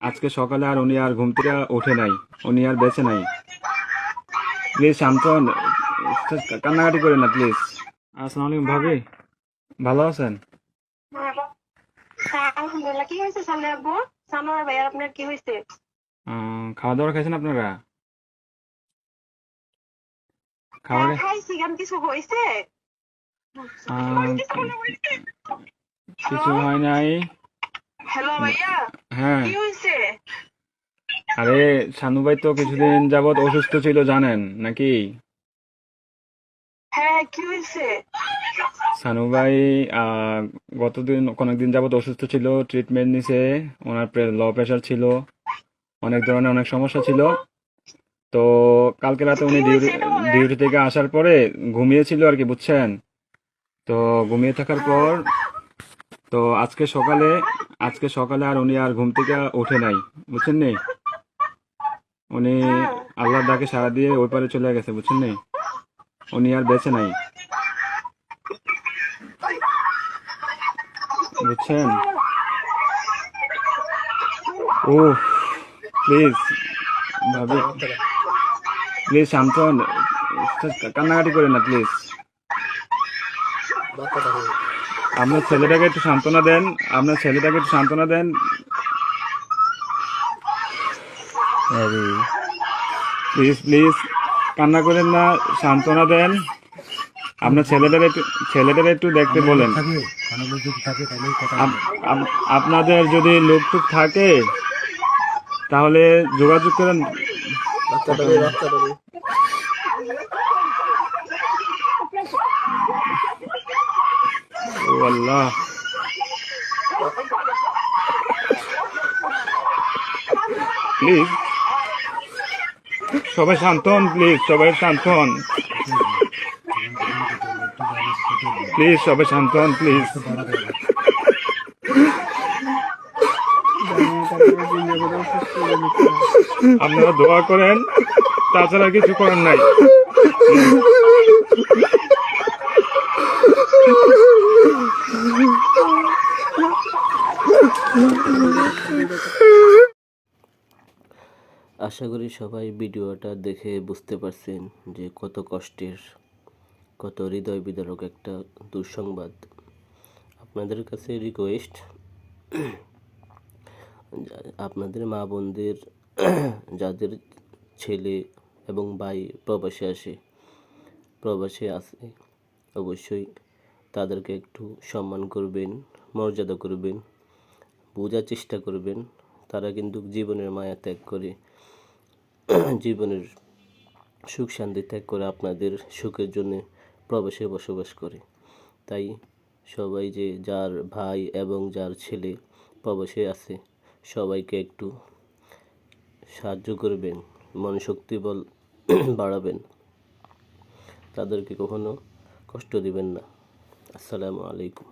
আজকে সকালে আর উনি আর ঘুম থেকে ওঠে নাই, উনি আর বেঁচে নাই। প্লিজ শান্তন, কান্নাকাটি করেন না প্লিজ। আসসালামু আলাইকুম ভাবি, ভালো আছেন? হ্যাঁ, আলহামদুলিল্লাহ। কি হয়েছে সামনে আব্বু? সানোয়ার ভাইয়ার আপনার কি হয়েছে? খাওয়া দাওয়া খাইছেন আপনারা? হ্যাঁ খাবারে খাইছি, কেন কিছু হয়েছে? কিছু হ্যালো, হয় নাই। হ্যালো ভাইয়া, হ্যাঁ, কি হয়েছে? আরে শানু ভাই তো কিছুদিন যাবত অসুস্থ ছিল জানেন নাকি? হ্যাঁ, কি হয়েছে? শানু ভাই অনেকদিন যাবত অসুস্থ ছিল, ট্রিটমেন্ট নিছে। ওনার লো প্রেশার ছিল, অনেক ধরনের অনেক সমস্যা ছিল। তো কালকে রাতে কি উনি হয়েছে এটা বলেন। ডিউটি থেকে আসার পরে ঘুমিয়েছিল আর কি, বুঝছেন? তো ঘুমিয়ে থাকার হ্যাঁ, পর তো আজকে সকালে আর উনি আর ঘুম থেকে ওঠে নাই, বুঝছেন নি? উনি হ্যাঁ, আল্লাহর ডাকে সাড়া দিয়ে ওই পারে চলে গেছে, বুঝছেন নি? উনি আর বেঁচে নাই, বুঝছেন? ও প্লিজ ভাবি, প্লিজ শান্তন, কান্নাকাটি করেন না প্লিজ। আপনার ছেলেটাকে একটু সান্ত্বনা দেন, আপনার ছেলেটাকে একটু সান্ত্বনা দেন। প্লিজ প্লিজ কান্না করেন না, সান্ত্বনা দেন। আপনার ছেলেটারে একটু দেখতে বলেন। আপনাদের যদি লোক টুক থাকে তাহলে যোগাযোগ করেন। ও আল্লাহ, প্লিজ সবাই শান্ত হন, প্লিজ সবাই শান্ত হন, প্লিজ সবাই শান্ত হন, প্লিজ। আপনারা দোয়া করেন, তাছাড়া কিছু করার নাই। আশা করি সবাই ভিডিওটা দেখে বুঝতে পারছেন যে কত কষ্টের, কত হৃদয় বিদারক একটা দুঃসংবাদ। আপনাদের কাছে রিকোয়েস্ট, আপনাদের মা বোনদের যাদের ছেলে এবং ভাই প্রবাসে আছে, অবশ্যই তাদেরকে একটু সম্মান করবেন, মর্যাদা করবেন, বোঝার চেষ্টা করবেন। তারা কিন্তু জীবনের মায়া ত্যাগ করে, জীবনের সুখ শান্তি ত্যাগ করে আপনাদের সুখের জন্য প্রবাসে বসবাস করে। তাই সবাই যে যার ভাই এবং যার ছেলে প্রবাসে আছে, সবাইকে একটু সাহায্য করবেন, মনশক্তি বল বাড়াবেন, তাদেরকে কখনো কষ্ট দিবেন না। আসসালামু আলাইকুম।